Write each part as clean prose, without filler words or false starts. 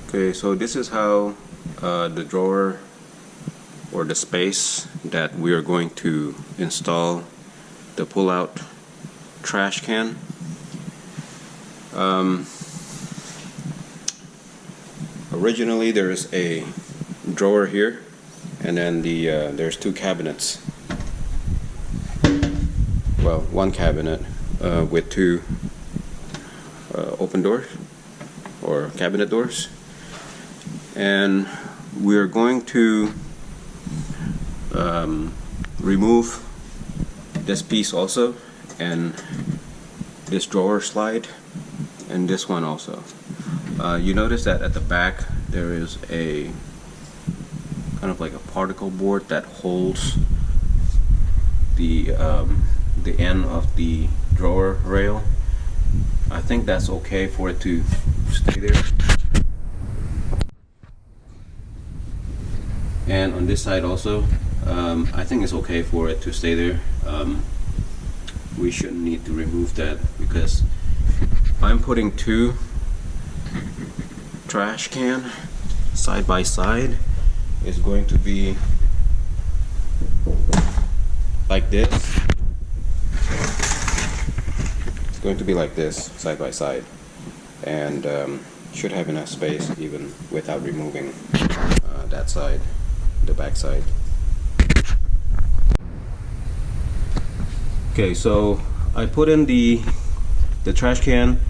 Okay, so this is how the drawer or the space that we are going to install the pull-out trash can. Originally there's a drawer here, and then there's two cabinets. Well, one cabinet with two open doors or cabinet doors, and we're going to remove this piece also, and this drawer slide, and this one also. You notice that at the back there is a kind of like a particle board that holds the end of the drawer rail. I think that's okay for it to stay there. And on this side also, I think it's okay for it to stay there. We shouldn't need to remove that because I'm putting two trash can side by side. It's going to be like this. It's going to be like this side by side, and should have enough space even without removing that side, the back side. Okay, so I put in the trash can,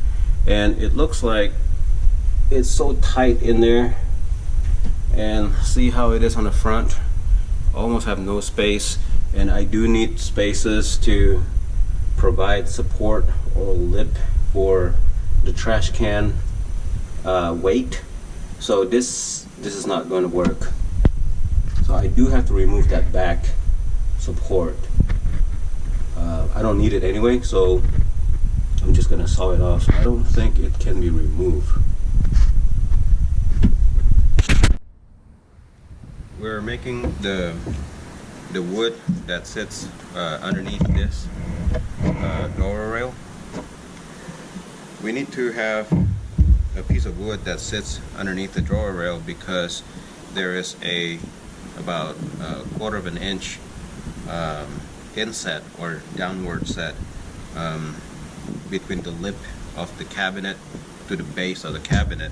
and it looks like it's so tight in there, and see how it is on the front. Almost have no space, and I do need spaces to provide support or lip for the trash can weight. So this is not going to work, so I do have to remove that back support. I don't need it anyway, so I'm just gonna saw it off. I don't think it can be removed. We're making the wood that sits underneath this drawer rail. We need to have a piece of wood that sits underneath the drawer rail because there is about a quarter of an inch inset or downward set between the lip of the cabinet to the base of the cabinet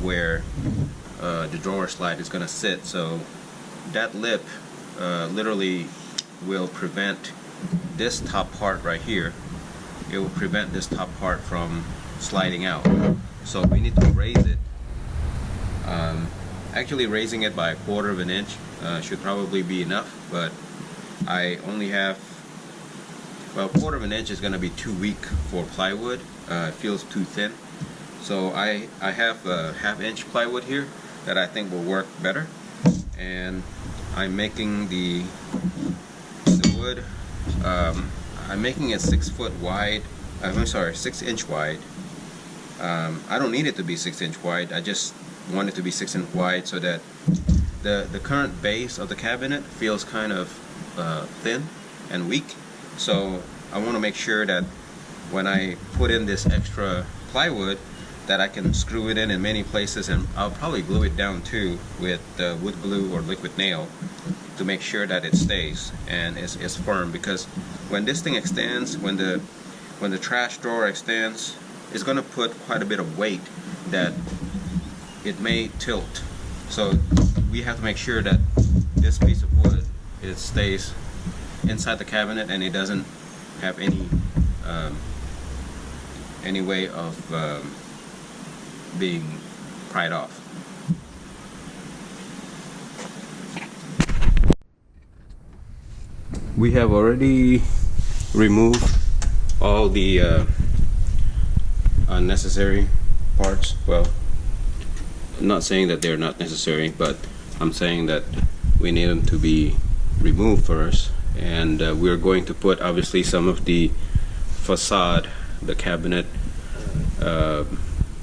where the drawer slide is going to sit. So that lip literally will prevent this top part right here. It will prevent this top part from sliding out. So we need to raise it. Actually raising it by a quarter of an inch should probably be enough, but I only have, well, a quarter of an inch is going to be too weak for plywood. It feels too thin. So I have a half-inch plywood here that I think will work better, and I'm making the wood. I'm making it 6 foot wide. I'm sorry, 6 inch wide. I don't need it to be 6 inch wide. I just want it to be 6 inch wide so that the current base of the cabinet feels kind of thin and weak. So I want to make sure that when I put in this extra plywood that I can screw it in many places, and I'll probably glue it down too with wood glue or liquid nail to make sure that it stays and is firm, because when this thing extends, when the trash drawer extends, it's going to put quite a bit of weight that it may tilt. So we have to make sure that this piece of wood, it stays inside the cabinet and it doesn't have any way of being pried off. We have already removed all the unnecessary parts. Well, I'm not saying that they're not necessary, but I'm saying that we need them to be removed first. And we're going to put obviously some of the facade, the cabinet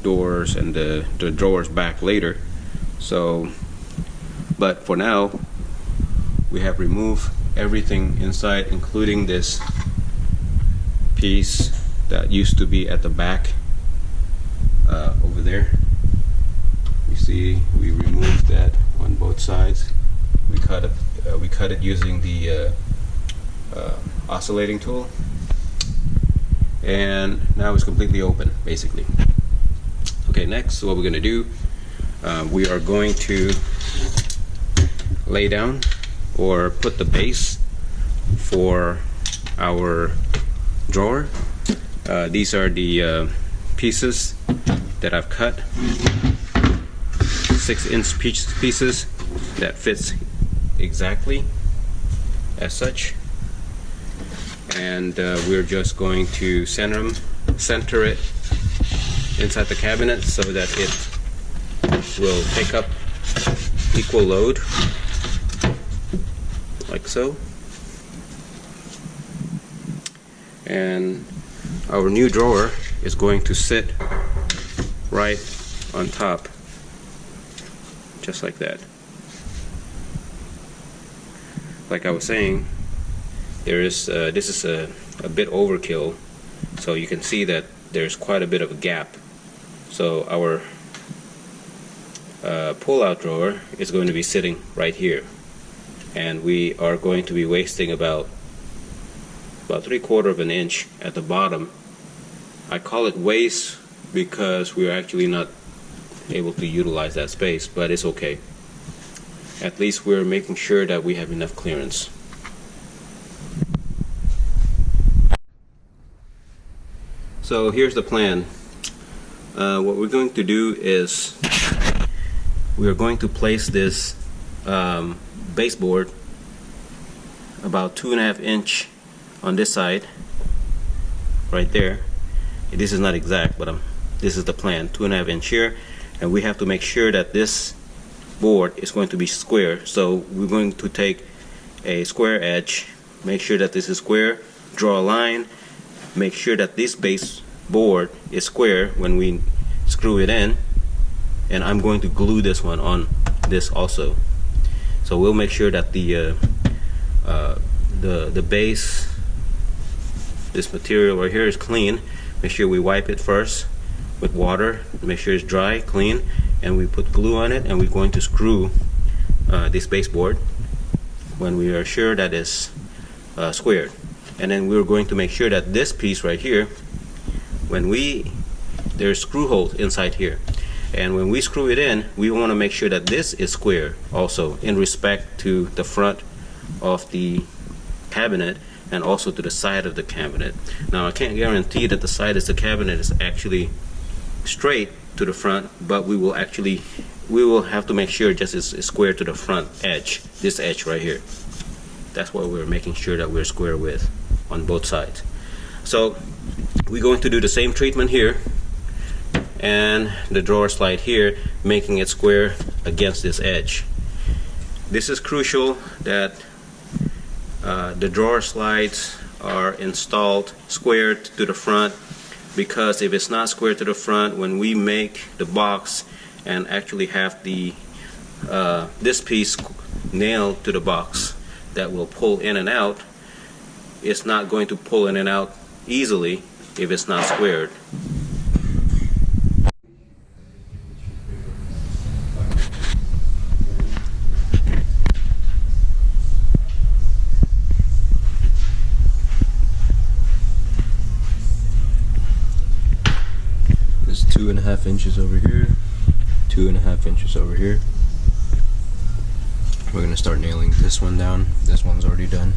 doors and the drawers back later. So, but for now, we have removed everything inside, including this piece that used to be at the back over there. You see we removed that on both sides. We cut it using the oscillating tool, and now it's completely open basically. Okay, next what we're going to do, we are going to lay down or put the base for our drawer. These are the pieces that I've cut, 6-inch pieces that fits exactly as such, and we're just going to center it inside the cabinet so that it will take up equal load, like so. And our new drawer is going to sit right on top, just like that. Like I was saying, this is a bit overkill, so you can see that there's quite a bit of a gap. So our pull-out drawer is going to be sitting right here, and we are going to be wasting about 3/4 of an inch at the bottom. I call it waste because we're actually not able to utilize that space, but it's okay. At least we're making sure that we have enough clearance. So here's the plan. What we're going to do is we're going to place this baseboard about 2.5 inch on this side, right there. This is not exact, but this is the plan, 2.5 inch here, and we have to make sure that this board is going to be square. So we're going to take a square edge, make sure that this is square, draw a line, make sure that this base board is square when we screw it in, and I'm going to glue this one on this also. So we'll make sure that the base, this material right here, is clean. Make sure we wipe it first with water, make sure it's dry, clean, and we put glue on it, and we're going to screw this baseboard when we are sure that it's squared. And then we're going to make sure that this piece right here, there's screw holes inside here, and when we screw it in, we want to make sure that this is square also in respect to the front of the cabinet and also to the side of the cabinet. Now I can't guarantee that the side of the cabinet is actually straight to the front, but we will have to make sure just it's square to the front edge, this edge right here. That's what we're making sure that we're square with on both sides. So we're going to do the same treatment here, and the drawer slide here, making it square against this edge. This is crucial that the drawer slides are installed squared to the front, because if it's not square to the front, when we make the box and actually have the this piece nailed to the box that will pull in and out, it's not going to pull in and out easily if it's not squared. There's 2.5 inches over here, 2.5 inches over here. We're gonna start nailing this one down. This one's already done.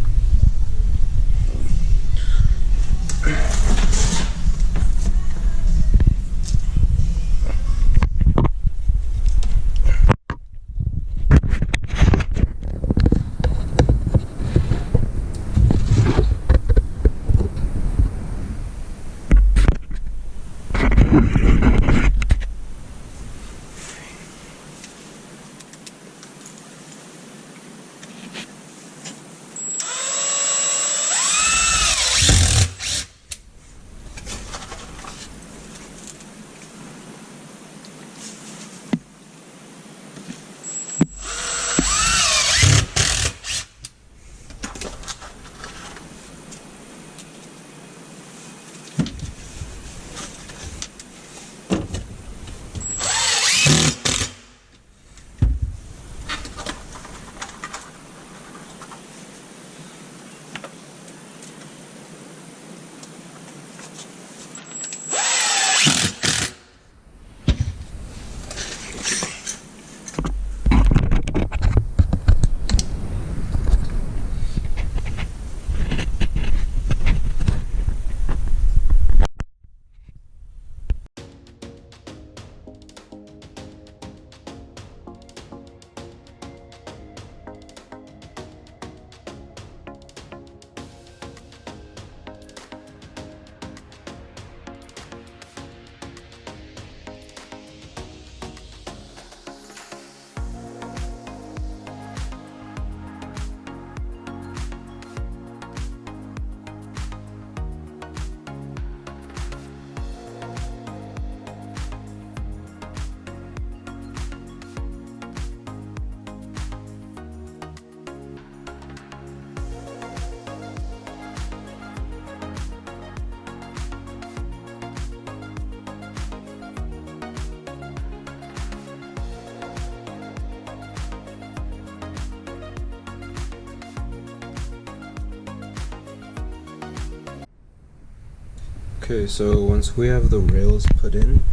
Okay, so once we have the rails put in,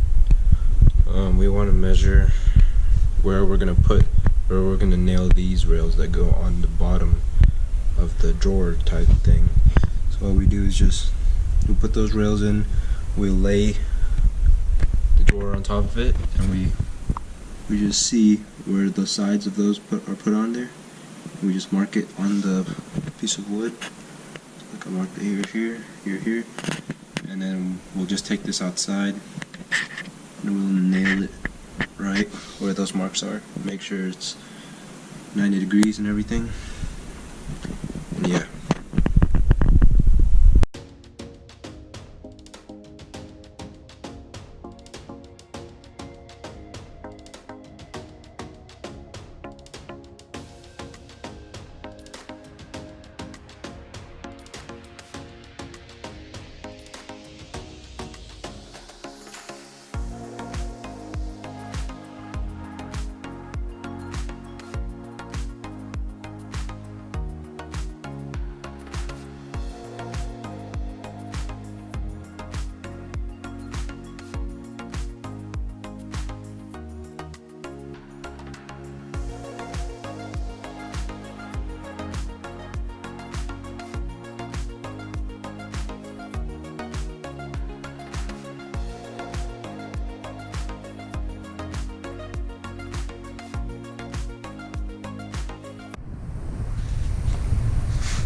we want to measure where we're gonna nail these rails that go on the bottom of the drawer type thing. So what we do is we put those rails in, we lay the drawer on top of it, and we just see where the sides of those are put on there. We just mark it on the piece of wood. Like I marked it here, and then we'll just take this outside and we'll nail it right where those marks are. Make sure it's 90 degrees and everything. And yeah.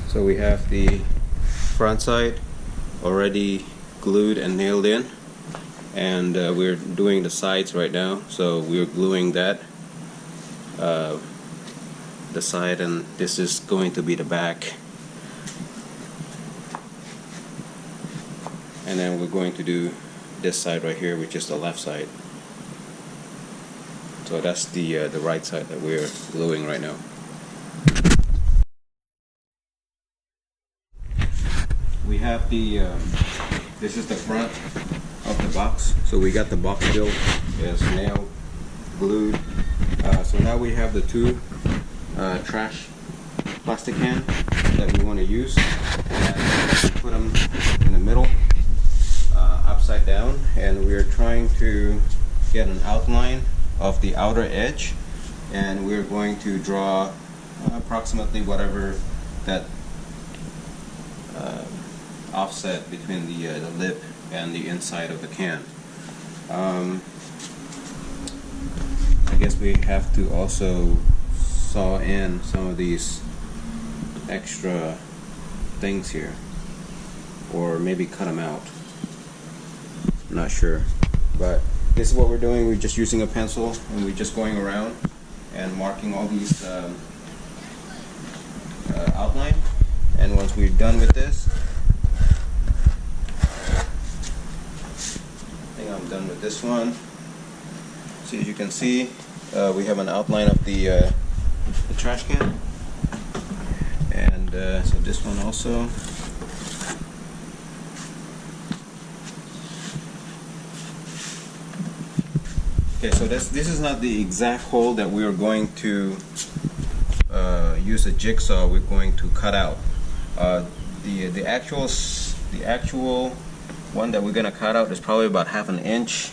So we have the front side already glued and nailed in, and we're doing the sides right now. So we're gluing that, the side, and this is going to be the back. And then we're going to do this side right here, which is the left side. So that's the right side that we're gluing right now. We have the, this is the front of the box. So we got the box built, it's nailed, glued. So now we have the two trash plastic can that we want to use. And we put them in the middle, upside down, and we're trying to get an outline of the outer edge. And we're going to draw approximately whatever that offset between the lip and the inside of the can. I guess we have to also saw in some of these extra things here, or maybe cut them out. I'm not sure, but this is what we're doing. We're just using a pencil and we're just going around and marking all these outline. And once we're done with this, I'm done with this one. So as you can see, we have an outline of the trash can, and so this one also. Okay, so this is not the exact hole that we are going to use a jigsaw. We're going to cut out the actual one that we're gonna cut out is probably about 1/2 inch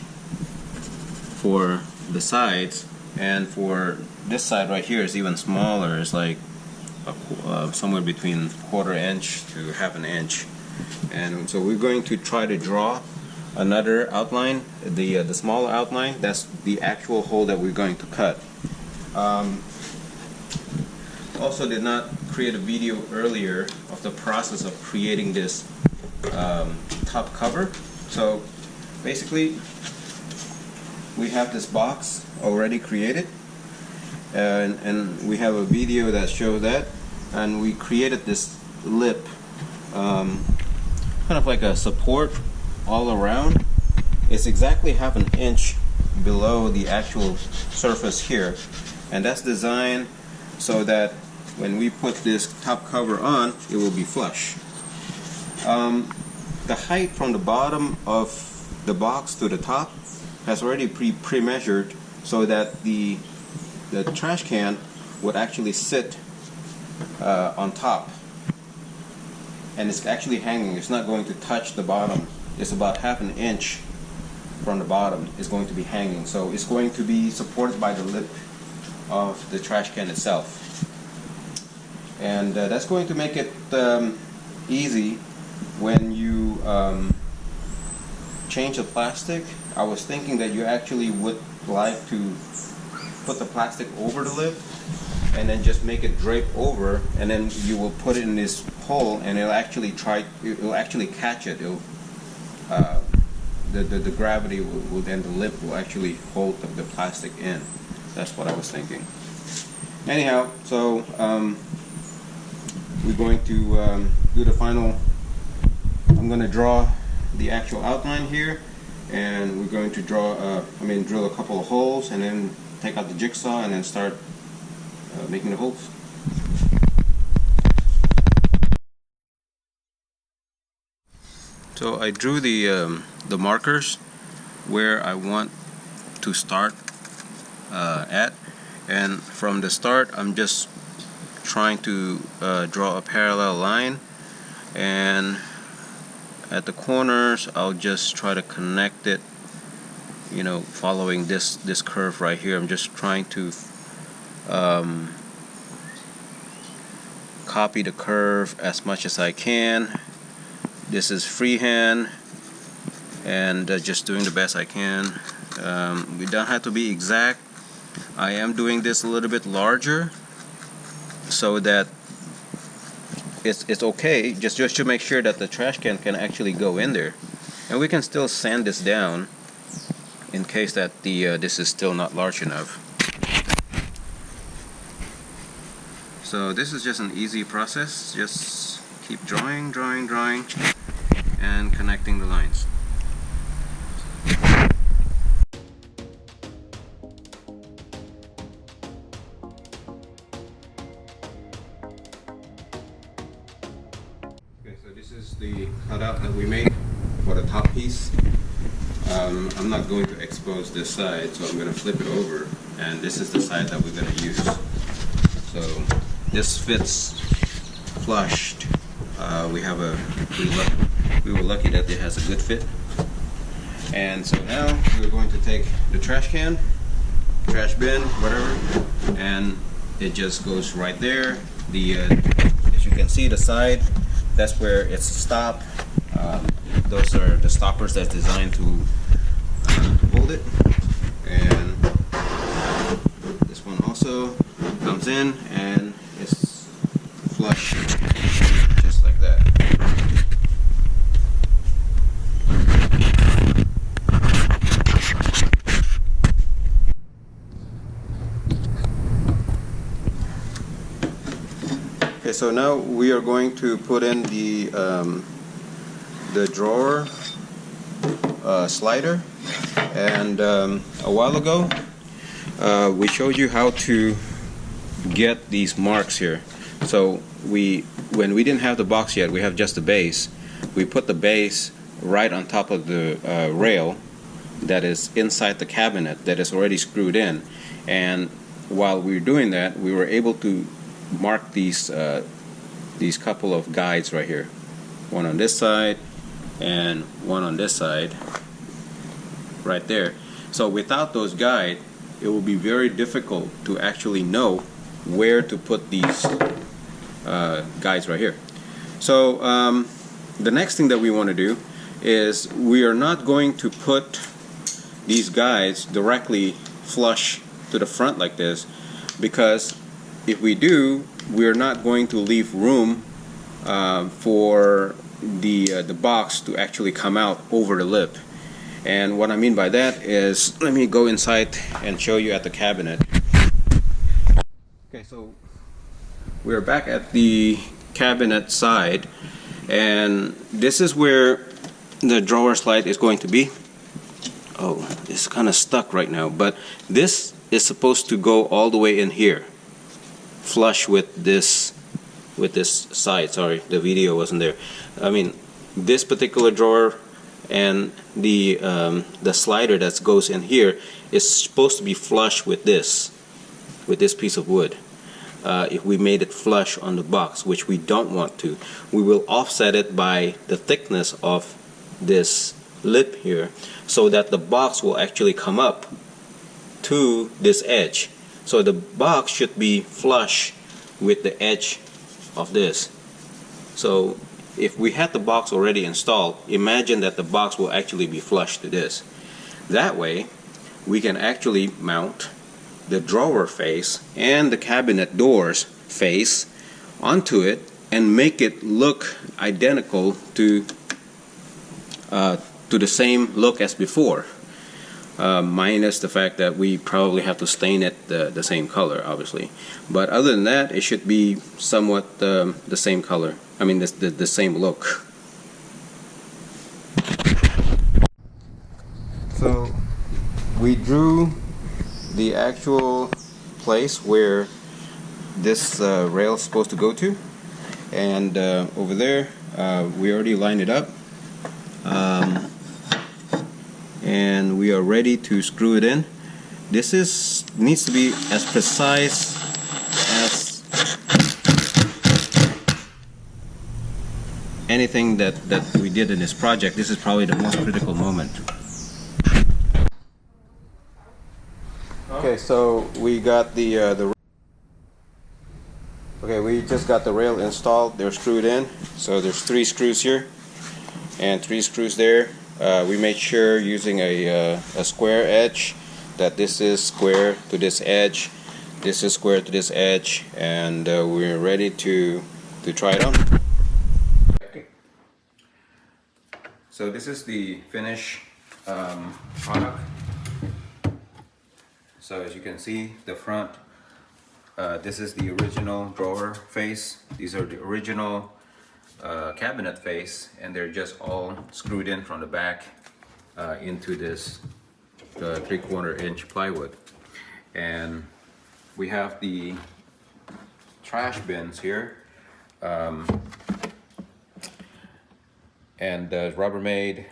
for the sides, and for this side right here is even smaller. It's like somewhere between 1/4 inch to 1/2 inch. And so we're going to try to draw another outline, the smaller outline. That's the actual hole that we're going to cut. Also did not create a video earlier of the process of creating this top cover. So basically we have this box already created, and we have a video that shows that, and we created this lip, kind of like a support all around. It's exactly 1/2 inch below the actual surface here, and that's designed so that when we put this top cover on, it will be flush. The height from the bottom of the box to the top has already pre-measured so that the trash can would actually sit on top, and it's actually hanging. It's not going to touch the bottom is about 1/2 inch from the bottom is going to be hanging. So it's going to be supported by the lip of the trash can itself. And that's going to make it easy when you change the plastic. I was thinking that you actually would like to put the plastic over the lip and then just make it drape over, and then you will put it in this hole and it'll actually catch it. It'll, the gravity will then, the lip will actually hold the plastic in. That's what I was thinking. Anyhow, so we're going to do the final. I'm going to draw the actual outline here, and we're going to drill a couple of holes and then take out the jigsaw and then start making the holes. So I drew the markers where I want to start at, and from the start I'm just trying to draw a parallel line, and at the corners I'll just try to connect it, you know, following this curve right here. I'm just trying to copy the curve as much as I can. This is freehand, and just doing the best I can. We don't have to be exact. I am doing this a little bit larger so that it's okay, just to make sure that the trash can actually go in there. And we can still sand this down in case that this is still not large enough. So this is just an easy process. Just keep drawing and connecting the lines. Okay, so this is the cutout that we made for the top piece. I'm not going to expose this side, so I'm going to flip it over, and this is the side that we're going to use. So this fits flushed. We were lucky that it has a good fit. And so now we're going to take the trash can, trash bin, whatever, and it just goes right there. As you can see, the side, that's where it's stopped. Those are the stoppers that's designed to hold it. And this one also comes in and it's flush, just like that. Okay, so now we are going to put in the drawer slider. And a while ago we showed you how to get these marks here. So when we didn't have the box yet, we have just the base. We put the base right on top of the rail that is inside the cabinet that is already screwed in. And while we were doing that, we were able to mark these couple of guides right here. One on this side and one on this side right there. So without those guides, it will be very difficult to actually know where to put these guides right here. So the next thing that we want to do is we are not going to put these guides directly flush to the front like this, because if we do, we're not going to leave room for the box to actually come out over the lip. And what I mean by that is, let me go inside and show you at the cabinet. Okay, so we're back at the cabinet side, and this is where the drawer slide is going to be. Oh, it's kind of stuck right now, but this is supposed to go all the way in here, flush with this side. Sorry, the video wasn't there. I mean, this particular drawer and the slider that goes in here is supposed to be flush with this piece of wood. If we made it flush on the box, which we don't want to, we will offset it by the thickness of this lip here so that the box will actually come up to this edge. So the box should be flush with the edge of this. So if we had the box already installed, imagine that the box will actually be flush to this. That way we can actually mount the drawer face and the cabinet doors face onto it and make it look identical to the same look as before, minus the fact that we probably have to stain it the same color, obviously. But other than that, it should be somewhat the same color. I mean, the same look. So we drew the actual place where this rail is supposed to go to, and over there we already lined it up, and we are ready to screw it in. This needs to be as precise as anything that we did in this project. This is probably the most critical moment. Okay, so we got okay, we just got the rail installed. They're screwed in. So there's 3 screws here and 3 screws there. We made sure using a square edge that this is square to this edge, this is square to this edge, and we're ready to try it on. Okay. So this is the finished product. So as you can see, the front, this is the original drawer face. These are the original cabinet face, and they're just all screwed in from the back into this 3/4 inch plywood. And we have the trash bins here, and Rubbermaid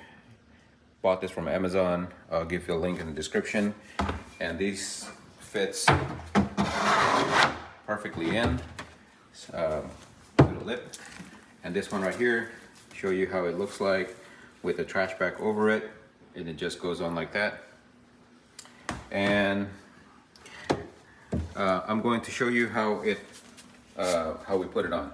bought this from Amazon. I'll give you a link in the description. And these fits perfectly in to the lip. And this one right here, show you how it looks like with the trash bag over it, and it just goes on like that. And I'm going to show you how we put it on.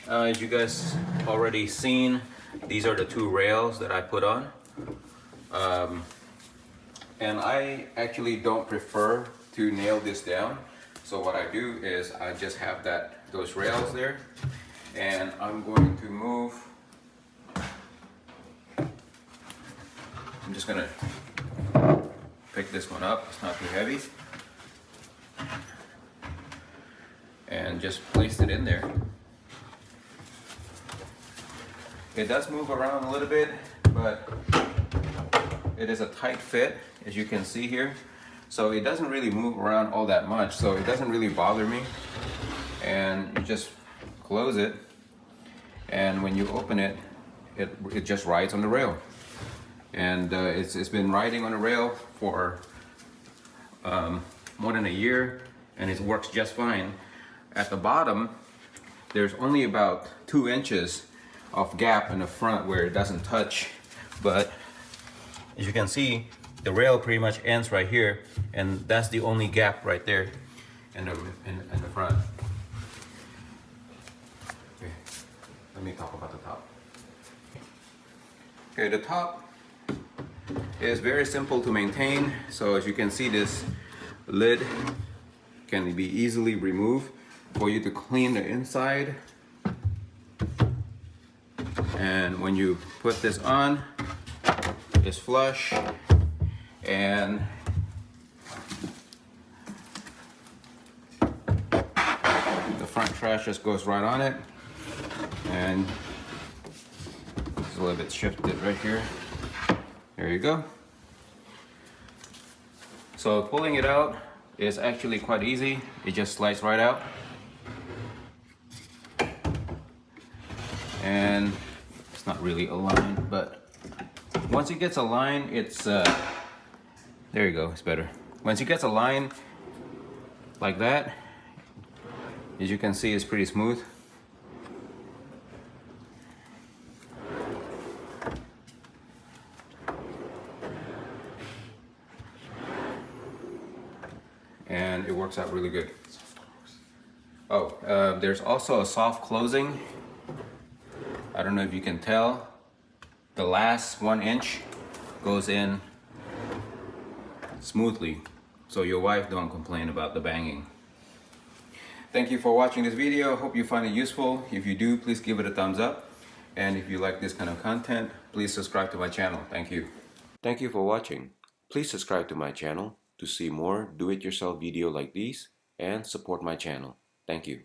As you guys already seen, these are the 2 rails that I put on. And I actually don't prefer to nail this down. So what I do is I just have those rails there, and I'm going to move. I'm just gonna pick this one up. It's not too heavy, and just place it in there. It does move around a little bit, but it is a tight fit, as you can see here. So it doesn't really move around all that much, so it doesn't really bother me. And you just close it, and when you open it, it just rides on the rail. And it's been riding on the rail for more than a year, and it works just fine. At the bottom, there's only about 2 inches of gap in the front where it doesn't touch, but as you can see, the rail pretty much ends right here, and that's the only gap right there in the front. Okay, let me talk about the top. Okay, the top is very simple to maintain. So as you can see, this lid can be easily removed for you to clean the inside. And when you put this on, it's flush, and the front trash just goes right on it, and it's a little bit shifted right here. There you go. So pulling it out is actually quite easy. It just slides right out, and it's not really aligned, but once it gets aligned, it's there you go, it's better. Once it gets aligned like that, as you can see, it's pretty smooth. and it works out really good. Oh, there's also a soft closing. I don't know if you can tell. The last 1 inch goes in smoothly, so your wife don't complain about the banging. Thank you for watching this video. Hope you find it useful. If you do, please give it a thumbs up. And if you like this kind of content, please subscribe to my channel. Thank you. Thank you for watching. Please subscribe to my channel to see more do-it-yourself video like these and support my channel. Thank you.